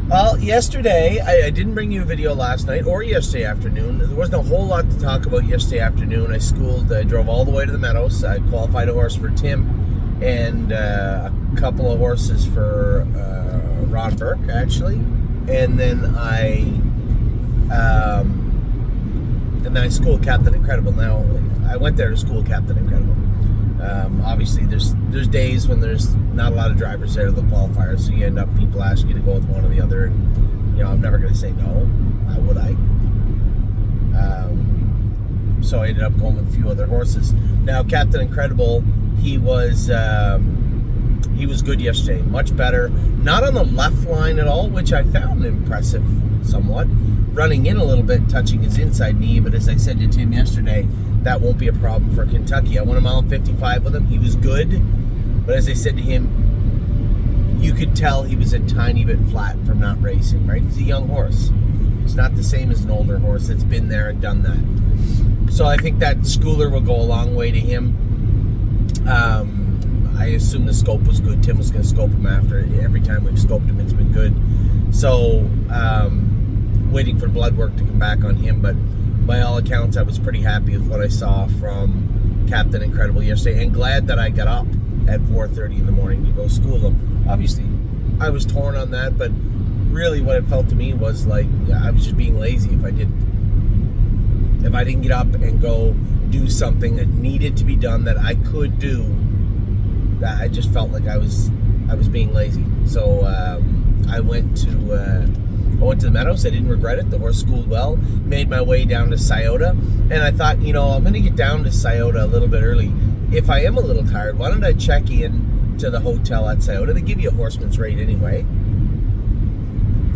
Well, yesterday, I didn't bring you a video last night or yesterday afternoon. There wasn't a whole lot to talk about yesterday afternoon. I drove all the way to the Meadows. I qualified a horse for Tim and a couple of horses for Ron Burke, actually. And then I schooled Captain Incredible. Now, I went there to school Captain Incredible. Obviously, there's days when there's not a lot of drivers there, the qualifiers, so you end up people ask you to go with one or the other. And, I'm never going to say no. Why would I? So I ended up going with a few other horses. Now, Captain Incredible, he was good yesterday, much better. Not on the left line at all, which I found impressive somewhat. Running in a little bit, touching his inside knee, but as I said to Tim yesterday, that won't be a problem for Kentucky. I went a mile and 55 with him. He was good, but as I said to him, you could tell he was a tiny bit flat from not racing, right? He's a young horse. It's not the same as an older horse that's been there and done that. So I think that schooler will go a long way to him. I assume the scope was good. Tim was going to scope him after. Every time we've scoped him, it's been good. So, waiting for blood work to come back on him, but by all accounts, I was pretty happy with what I saw from Captain Incredible yesterday, and glad that I got up at 4:30 in the morning to go school him. Obviously, I was torn on that, but really what it felt to me was like I was just being lazy if I didn't get up and go do something that needed to be done that I could do. That I just felt like I was being lazy. So I went to the Meadows. I didn't regret it. The horse schooled well. Made my way down to Scioto. And I thought, I'm going to get down to Scioto a little bit early. If I am a little tired, why don't I check in to the hotel at Scioto? They give you a horseman's rate anyway.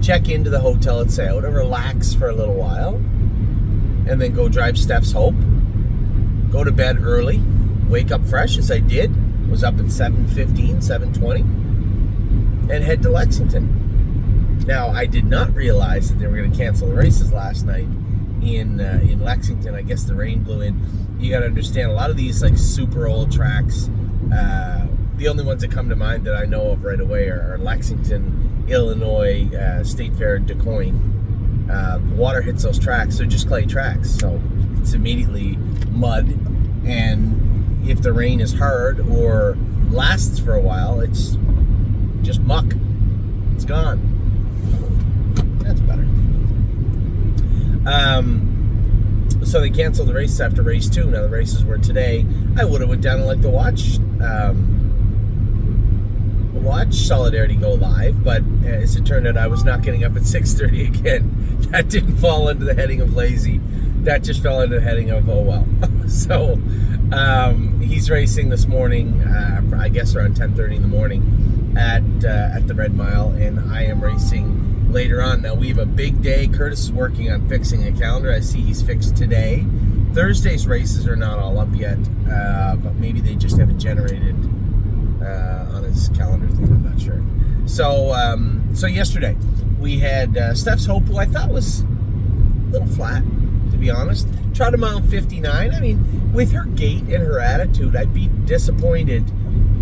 Check into the hotel at Scioto, relax for a little while, and then go drive Steph's Hope. Go to bed early. Wake up fresh, as I did. Was up at 7:15, 7:20. And head to Lexington. Now, I did not realize that they were going to cancel the races last night in Lexington. I guess the rain blew in. You got to understand, a lot of these like super old tracks, the only ones that come to mind that I know of right away are Lexington, Illinois, State Fair, and DuQuoin. The water hits those tracks. They're just clay tracks, so it's immediately mud. And if the rain is hard or lasts for a while, it's just muck. It's gone. That's better. So they canceled the races after race 2. Now the races were today. I would have went down and liked to watch Solidarity go live, but as it turned out, I was not getting up at 6:30 again. That didn't fall into the heading of lazy. That just fell into the heading of oh well. So he's racing this morning, I guess around 10:30 in the morning at the Red Mile, and I am racing later on. Now we have a big day. Curtis is working on fixing a calendar. I see he's fixed today. Thursday's races are not all up yet, but maybe they just haven't generated on his calendar thing. I'm not sure. So yesterday we had Steph's Hope, who I thought was a little flat, to be honest. Tried a mile 59. I mean, with her gait and her attitude, I'd be disappointed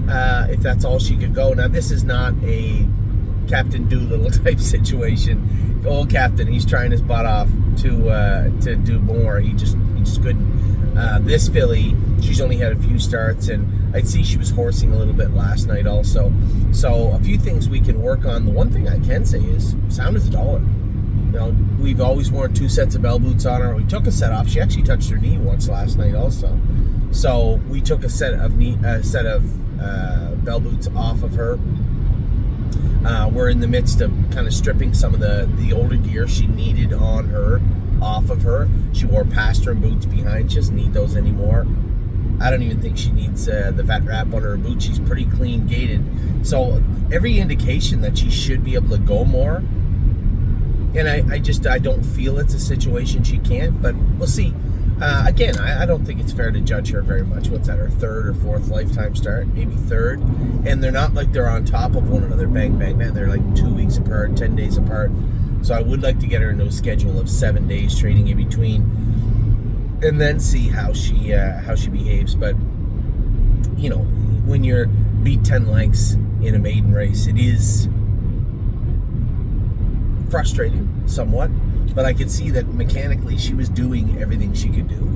if that's all she could go. Now, this is not a Captain Doolittle type situation. Old Captain, he's trying his butt off to do more. He just couldn't. This filly, she's only had a few starts, and I'd see she was horsing a little bit last night also. So a few things we can work on. The one thing I can say is sound as a dollar. We've always worn 2 sets of bell boots on her. We took a set off. She actually touched her knee once last night also. So we took a set of bell boots off of her. We're in the midst of kind of stripping some of the older gear she needed on her off of her. She wore pastern boots behind. She doesn't need those anymore. I don't even think she needs the vet wrap on her boot. She's pretty clean gaited. So every indication that she should be able to go more. And I don't feel it's a situation she can't, but we'll see. Again, I don't think it's fair to judge her very much. What's that, her 3rd or 4th lifetime start? Maybe 3rd. And they're not like they're on top of one another, bang, bang, bang. They're like 2 weeks apart, 10 days apart. So I would like to get her into a schedule of 7 days training in between, and then see how she behaves. But, when you're beat 10 lengths in a maiden race, it is frustrating somewhat, but I could see that mechanically she was doing everything she could do.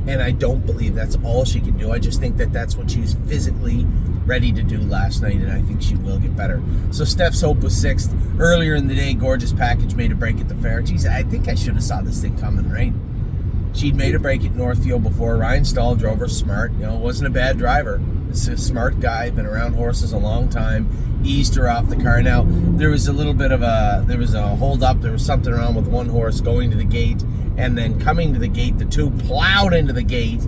And I don't believe that's all she can do. I just think that that's what she was physically ready to do last night, and I think she will get better. So Steph's Hope was 6th. Earlier in the day, Gorgeous Package made a break at the fair. Geez, I think I should have saw this thing coming, right? She'd made a break at Northfield before. Ryan Stahl drove her smart. Wasn't a bad driver. This is a smart guy, been around horses a long time. Eased her off the car. Now, there was a little bit of there was a hold up. There was something wrong with one horse going to the gate, and then coming to the gate, the two plowed into the gate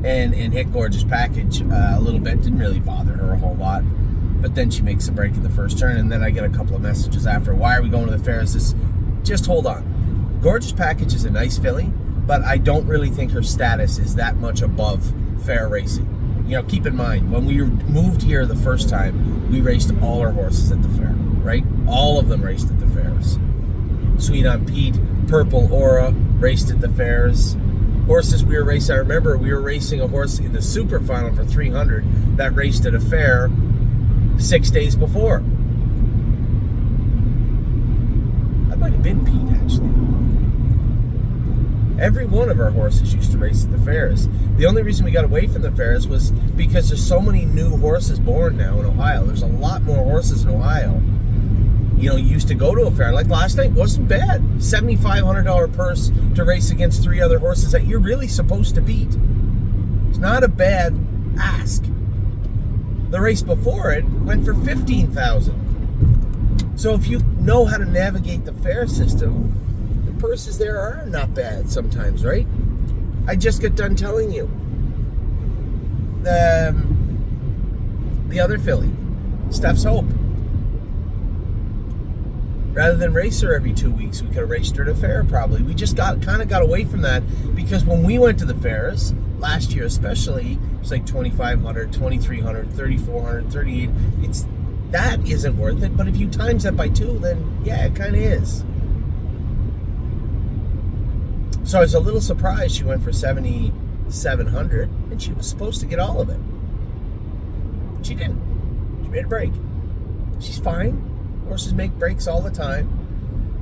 and hit Gorgeous Package a little bit. Didn't really bother her a whole lot. But then she makes a break in the first turn, and then I get a couple of messages after. Why are we going to the fair? Just hold on. Gorgeous Package is a nice filly, but I don't really think her status is that much above fair racing. Keep in mind, when we moved here the first time, we raced all our horses at the fair, right? All of them raced at the fairs. Sweet on Pete, Purple Aura raced at the fairs. Horses we were racing, I remember we were racing a horse in the super final for 300 that raced at a fair 6 days before. That might have been Pete, actually. Every one of our horses used to race at the fairs. The only reason we got away from the fairs was because there's so many new horses born now in Ohio. There's a lot more horses in Ohio. You used to go to a fair. Like last night wasn't bad. $7,500 purse to race against 3 other horses that you're really supposed to beat. It's not a bad ask. The race before it went for $15,000. So if you know how to navigate the fair system, purses there are not bad sometimes, right? I just got done telling you. The other filly, Steph's Hope. Rather than race her every 2 weeks, we could have raced her at a fair probably. We just got away from that because when we went to the fairs, last year especially, it was like $2,500, $2,300, $3,400, $3,800. That isn't worth it, but if you times that by 2, then yeah, it kind of is. So I was a little surprised she went for $7,700, and she was supposed to get all of it. She didn't. She made a break. She's fine. Horses make breaks all the time.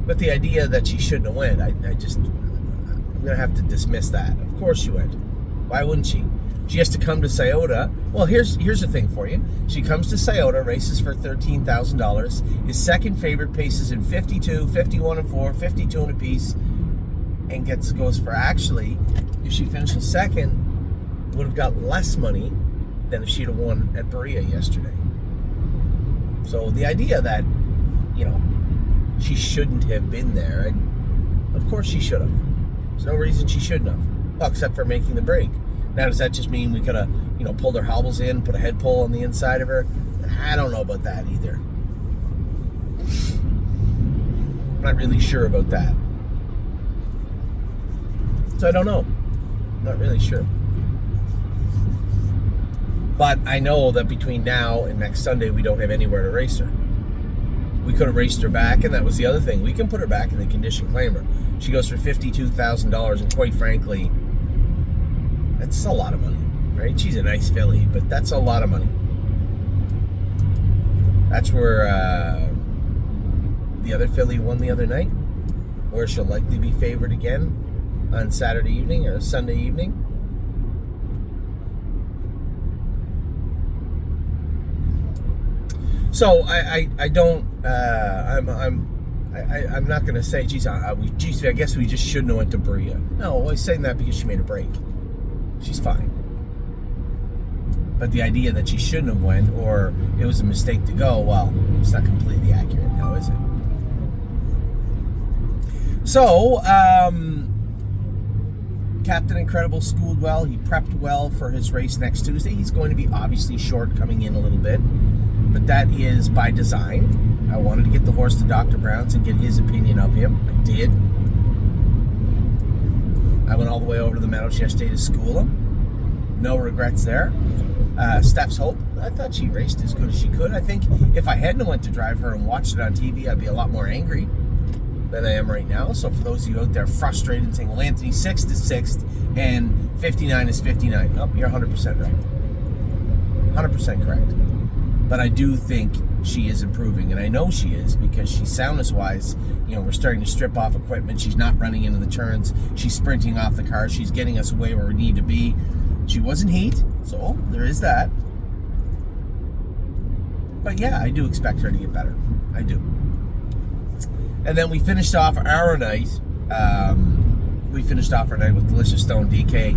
But the idea that she shouldn't have went, I'm going to have to dismiss that. Of course she went. Why wouldn't she? She has to come to Scioto. Well, here's the thing for you. She comes to Scioto, races for $13,000. His second favorite paces in 52, 51 and 4, 52 and a piece. And goes for, actually, if she finishes second, would have got less money than if she'd have won at Berea yesterday. So the idea that, she shouldn't have been there, of course she should have. There's no reason she shouldn't have, well, except for making the break. Now, does that just mean we could have, pulled her hobbles in, put a head pole on the inside of her? I don't know about that either. I'm not really sure about that. So I don't know. Not really sure. But I know that between now and next Sunday, we don't have anywhere to race her. We could have raced her back, and that was the other thing. We can put her back in the condition claimer. She goes for $52,000, and quite frankly, that's a lot of money, right? She's a nice filly, but that's a lot of money. That's where the other filly won the other night, where she'll likely be favored again on Saturday evening or Sunday evening. So I'm not going to say, geez, I guess we just shouldn't have went to Berea. No, I was saying that because she made a break. She's fine. But the idea that she shouldn't have went, or it was a mistake to go, well, it's not completely accurate now, is it? So, Captain Incredible schooled well. He prepped well for his race next Tuesday. He's going to be obviously short coming in a little bit, but that is by design. I wanted to get the horse to Dr. Brown's and get his opinion of him. I did. I went all the way over to the Meadows yesterday to school him. No regrets there. Steph's Hope, I thought she raced as good as she could. I think if I hadn't went to drive her and watched it on TV, I'd be a lot more angry than I am right now. So for those of you out there frustrated and saying, well, Anthony, 6th is 6th and 59 is 59. Nope, you're 100% right. 100% correct. But I do think she is improving, and I know she is, because she's soundness-wise, we're starting to strip off equipment. She's not running into the turns. She's sprinting off the car. She's getting us away where we need to be. She was in heat, so there is that. But yeah, I do expect her to get better. I do. And then we finished off our night. With Delicious Stone DK,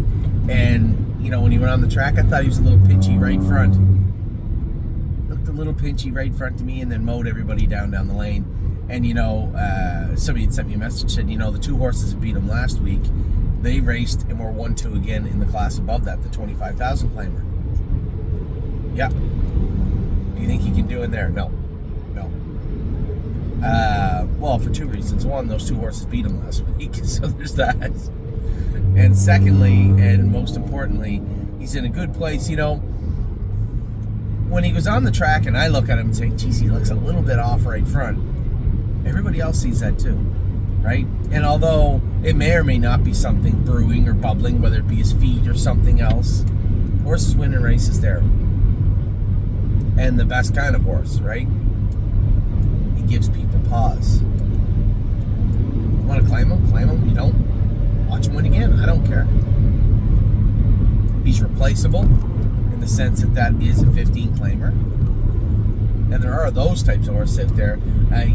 and when he went on the track, I thought he was a little pinchy right front. Looked a little pinchy right front to me, and then mowed everybody down the lane. And somebody had sent me a message, said, the 2 horses that beat him last week, they raced and were 1-2 again in the class above that, the 25,000 claimer. Yeah. Do you think he can do it there? No. Well, for 2 reasons. One, those 2 horses beat him last week, so there's that. And secondly, and most importantly, he's in a good place. When he was on the track and I look at him and say, geez, he looks a little bit off right front, everybody else sees that too, right? And although it may or may not be something brewing or bubbling, whether it be his feet or something else, horses winning races there. And the best kind of horse, right? He gives people pause. You want to claim him? Claim him. You don't? Watch him win again. I don't care. He's replaceable in the sense that is a 15 claimer. And there are those types of horses out there. I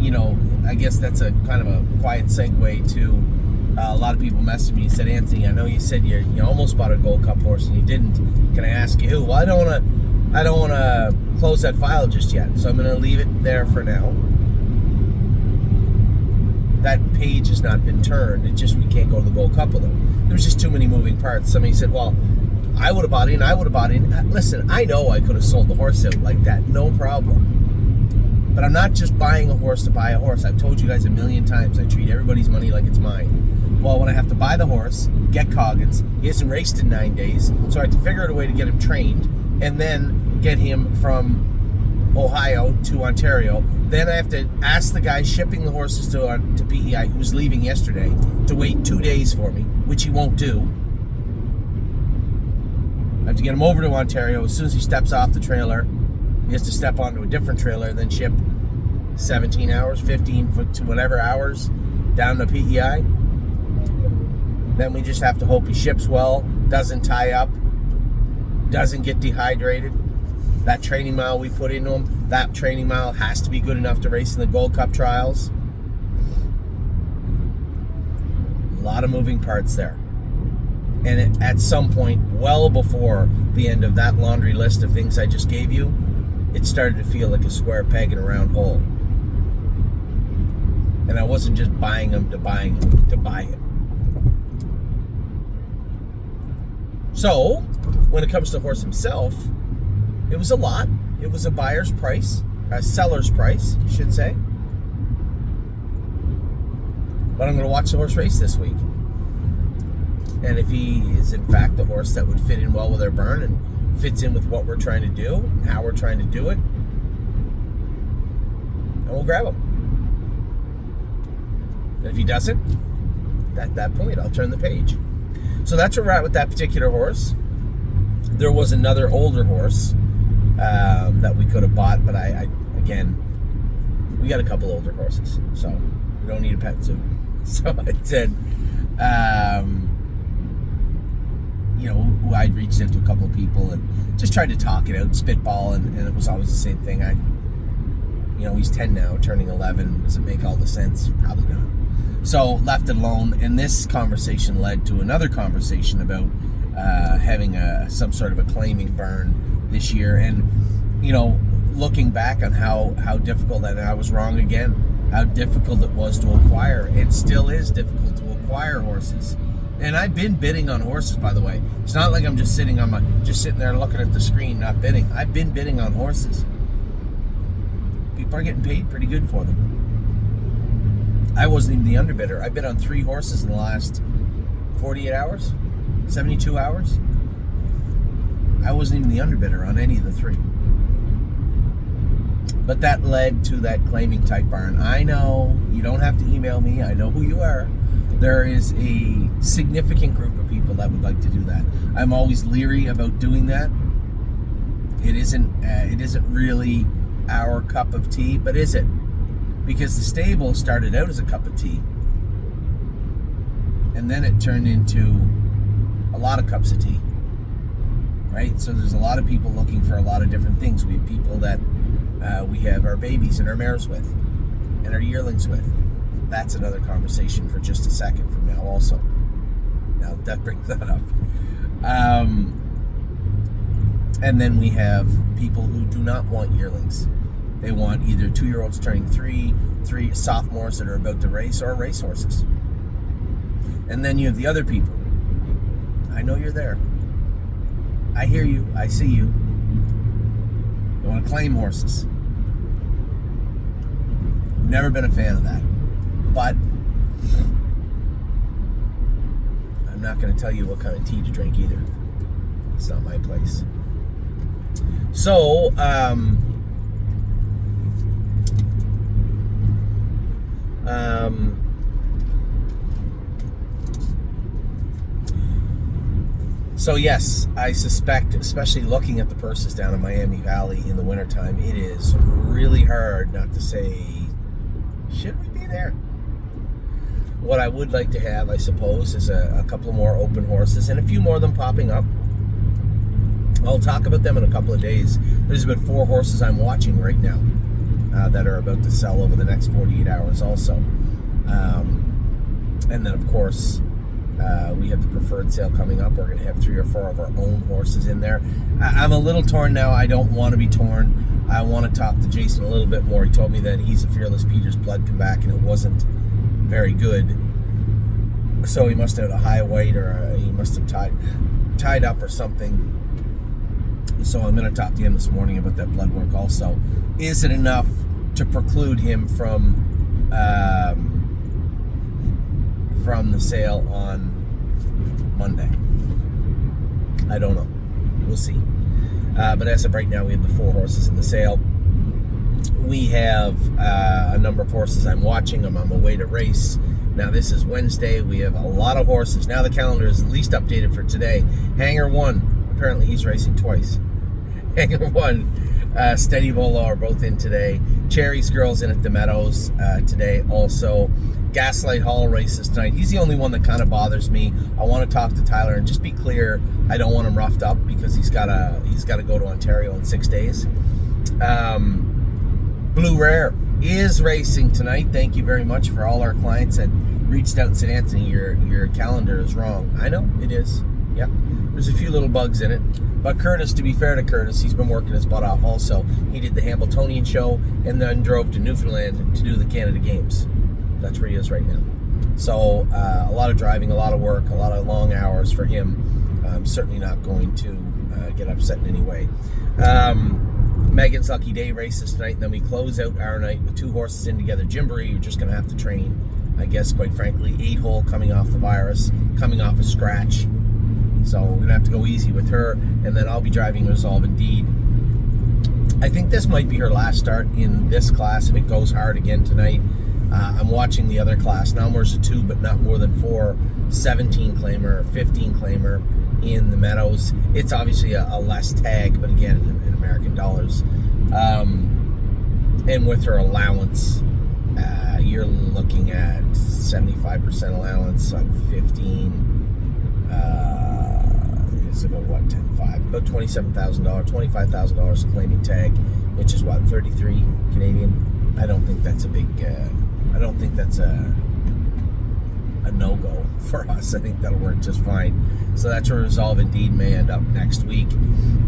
guess that's a kind of a quiet segue to a lot of people messaged me and said, Anthony, I know you said you almost bought a Gold Cup horse and you didn't. Can I ask you who? Well, I don't want to close that file just yet, so I'm going to leave it there for now. That page has not been turned. It's just we can't go to the Gold Cup with them. There's just too many moving parts. Somebody said, well, I would have bought in. Listen, I know I could have sold the horse out like that. No problem. But I'm not just buying a horse to buy a horse. I've told you guys a million times, I treat everybody's money like it's mine. Well, when I have to buy the horse, get Coggins, he hasn't raced in 9 days, so I have to figure out a way to get him trained, and then get him from Ohio to Ontario. Then I have to ask the guy shipping the horses to PEI, who was leaving yesterday, to wait 2 days for me, which he won't do. I have to get him over to Ontario. As soon as he steps off the trailer, he has to step onto a different trailer and then ship 17 hours, 15 to whatever hours down to PEI. Then we just have to hope he ships well, doesn't tie up, doesn't get dehydrated. That training mile we put into him, that training mile has to be good enough to race in the Gold Cup trials. A lot of moving parts there. And at some point, well before the end of that laundry list of things I just gave you, it started to feel like a square peg in a round hole. And I wasn't just buying them to buy it. So, when it comes to the horse himself, it was a lot. It was a buyer's price, a seller's price, I should say. But I'm going to watch the horse race this week. And if he is in fact the horse that would fit in well with our burn and fits in with what we're trying to do and how we're trying to do it, then we'll grab him. And if he doesn't, at that point, I'll turn the page. So that's where we're at with that particular horse. There was another older horse that we could have bought, but I we got a couple older horses, so we don't need a pet zoo. So I said, I'd reached out to a couple of people and just tried to talk it out, spitball, and it was always the same thing. He's 10 now, turning 11. Does it make all the sense? Probably not. So left it alone, and this conversation led to another conversation about having some sort of a claiming burn this year, and looking back on how difficult, and I was wrong again, how difficult it was to acquire. It still is difficult to acquire horses. And I've been bidding on horses, by the way. It's not like I'm just sitting there looking at the screen, not bidding. I've been bidding on horses. People are getting paid pretty good for them. I wasn't even the underbidder. I bid on 3 horses in the last 48 hours, 72 hours. I wasn't even the underbidder on any of the 3. But that led to that claiming type barn. I know, you don't have to email me. I know who you are. There is a significant group of people that would like to do that. I'm always leery about doing that. It isn't really our cup of tea, but is it? Because the stable started out as a cup of tea, and then it turned into a lot of cups of tea, right? So there's a lot of people looking for a lot of different things. We have people that we have our babies and our mares with, and our yearlings with. That's another conversation for just a second from now also. Now that brings that up. And then we have people who do not want yearlings. They want either 2-year-olds turning three sophomores that are about to race, or racehorses. And then you have the other people. I know you're there. I hear you. I see you. You want to claim horses. Never been a fan of that. But I'm not going to tell you what kind of tea to drink either. It's not my place. So, so yes, I suspect, especially looking at the purses down in Miami Valley in the wintertime, it is really hard not to say, should we be there? What I would like to have, I suppose, is a couple more open horses and a few more of them popping up. I'll talk about them in a couple of days. There's about 4 horses I'm watching right now that are about to sell over the next 48 hours also. And then, of course, we have the preferred sale coming up. We're going to have 3 or 4 of our own horses in there. I'm a little torn now. I don't want to be torn. I want to talk to Jason a little bit more. He told me that he's a Fearless Peter's blood come back, and it wasn't very good. So he must have had a high weight, or he must have tied up or something. So I'm going to talk to him this morning about that blood work also. Is it enough to preclude him from the sale on Monday? I don't know. We'll see. But as of right now, we have the 4 horses in the sale. We have a number of horses I'm watching. I'm on my way to race. Now, this is Wednesday. We have a lot of horses. Now the calendar is at least updated for today. Hanger 1, apparently he's racing twice. Hanger 1, Steady Bolo are both in today. Cherry's Girls in at the Meadows today also. Gaslight Hall races tonight. He's the only one that kind of bothers me. I want to talk to Tyler and just be clear, I don't want him roughed up because he's got to go to Ontario in 6 days. Blue Rare is racing tonight. Thank you very much for all our clients that reached out and said, Anthony, your calendar is wrong. I know, it is. Yep. There's a few little bugs in it. But Curtis, to be fair to Curtis, he's been working his butt off also. He did the Hambletonian show and then drove to Newfoundland to do the Canada Games. That's where he is right now. So a lot of driving, a lot of work, a lot of long hours for him. I'm certainly not going to get upset in any way. Megan's Lucky Day races tonight, and then we close out our night with 2 horses in together. Gymboree, you're just going to have to train, I guess, quite frankly. 8-hole coming off the virus, coming off a scratch. So we're going to have to go easy with her, and then I'll be driving Resolve Indeed. I think this might be her last start in this class if it goes hard again tonight. I'm watching the other class. Numbers of 2, but not more than 4. 17 claimer, 15 claimer in the Meadows. It's obviously a less tag, but again, in American dollars. And with her allowance, you're looking at 75% allowance on 15. It's about what, 10.5? About $27,000, $25,000 claiming tag, which is what, 33 Canadian. I don't think that's a big. I don't think that's a no-go for us. I think that'll work just fine. So that's where Resolve Indeed may end up next week.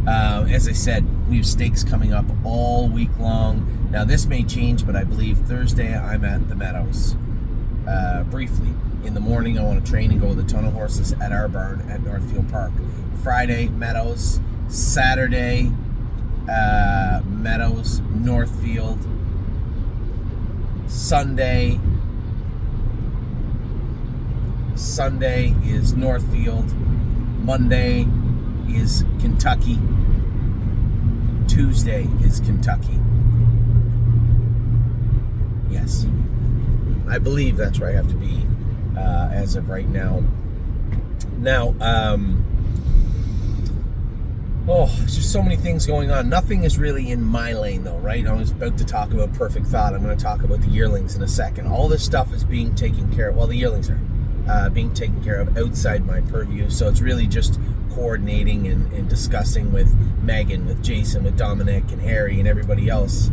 As I said, we have stakes coming up all week long. Now this may change, but I believe Thursday I'm at the Meadows. Briefly. In the morning, I want to train and go with a ton of horses at our barn at Northfield Park. Friday, Meadows. Saturday, Meadows, Northfield. Sunday is Northfield. Monday is Kentucky. Tuesday is Kentucky. Yes. I believe that's where I have to be as of right now. Now, Oh, there's just so many things going on. Nothing is really in my lane, though, right? I was about to talk about Perfect Thought. I'm going to talk about the yearlings in a second. All this stuff is being taken care of. Well, the yearlings are being taken care of outside my purview. So it's really just coordinating and discussing with Megan, with Jason, with Dominic, and Harry, and everybody else.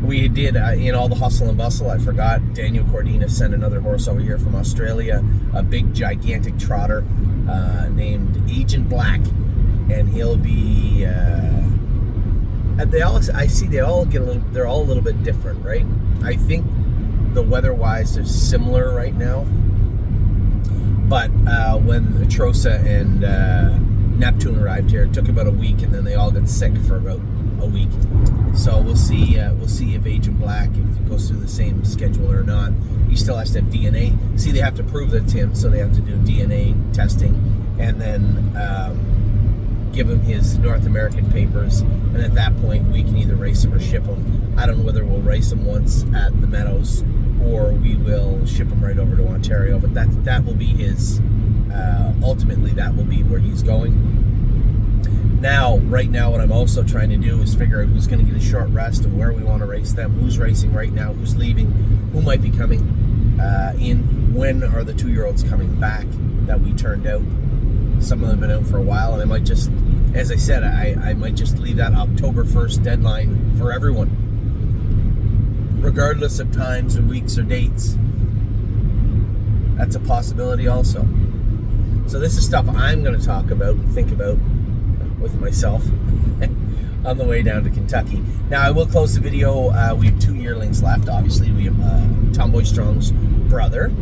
We did, in all the hustle and bustle, I forgot, Daniel Cordina sent another horse over here from Australia, a big, gigantic trotter named Agent Black. And he'll be. They're all a little bit different, right? I think the weather-wise, they're similar right now. But when Atrosa and Neptune arrived here, it took about a week, and then they all got sick for about a week. So we'll see. We'll see if Agent Black, if he goes through the same schedule or not. He still has to have DNA. See, they have to prove that it's him, so they have to do DNA testing, and then. Give him his North American papers, and at that point we can either race him or ship him. I don't know whether we'll race him once at the Meadows or we will ship him right over to Ontario, but that will be his, ultimately that will be where he's going. Now, right now, what I'm also trying to do is figure out who's going to get a short rest and where we want to race them, who's racing right now, who's leaving, who might be coming in, when are the 2-year-olds coming back that we turned out. Some of them have been out for a while, and I might just, as I said, I might just leave that October 1st deadline for everyone, regardless of times or weeks or dates. That's a possibility also. So this is stuff I'm going to talk about and think about with myself on the way down to Kentucky. Now, I will close the video. We have 2 yearlings left. Obviously, we have Tomboy Strong's brother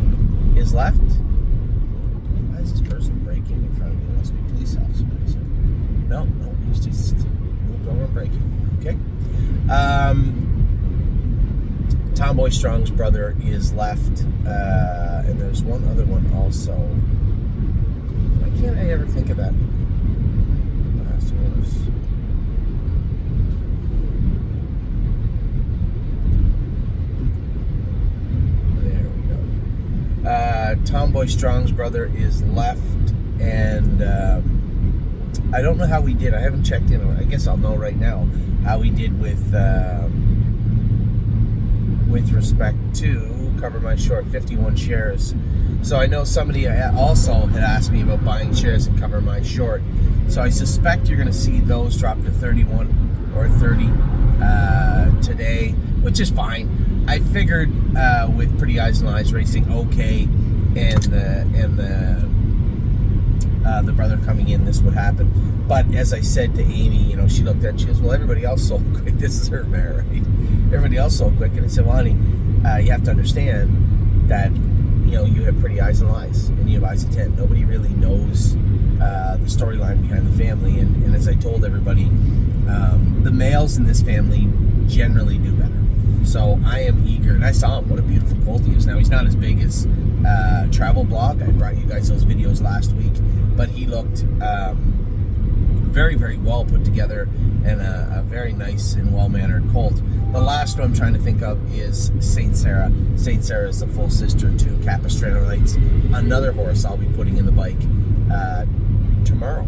is left. Why is this person braking in front of me? It must be a police officer. No, he's just moved over and braking. Okay. Tomboy Strong's brother is left, and there's one other one also. Why can't I ever think of that? Last horse. There we go. Tomboy Strong's brother is left, and I don't know how we did. I haven't checked in on it. I guess I'll know right now how we did with respect to Cover My Short, 51 shares. So I know somebody also had asked me about buying shares in Cover My Short. So I suspect you're going to see those drop to 31 or 30 today, which is fine. I figured with Pretty Eyes and Eyes racing okay, and the brother coming in, this would happen. But as I said to Amy, she looked at it, she goes, well, everybody else sold quick. This is her mare, right? Everybody else sold quick. And I said, well, honey, you have to understand that, you have Pretty Eyes and Lies, and you have Eyes of 10. Nobody really knows the storyline behind the family. And as I told everybody, the males in this family generally do better. So I am eager, and I saw him. What a beautiful colt he is. Now, he's not as big as Travel Blog. I brought you guys those videos last week, but he looked very, very well put together and a very nice and well-mannered colt. The last one I'm trying to think of is Saint Sarah. Saint Sarah is the full sister to Capistrano Lights, another horse I'll be putting in the bike tomorrow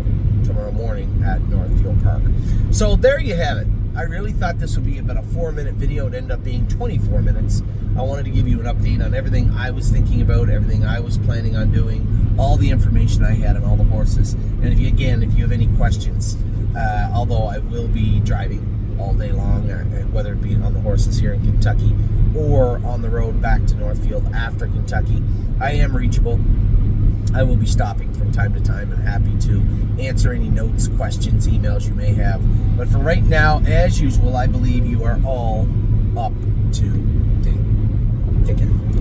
morning at Northfield Park. So there you have it. I really thought this would be about a 4-minute video. It ended up being 24 minutes. I wanted to give you an update on everything I was thinking about, everything I was planning on doing, all the information I had on all the horses. And if you have any questions, although I will be driving all day long, whether it be on the horses here in Kentucky or on the road back to Northfield after Kentucky, I am reachable. I will be stopping from time to time and happy to answer any notes, questions, emails you may have. But for right now, as usual, I believe you are all up to date. Take care.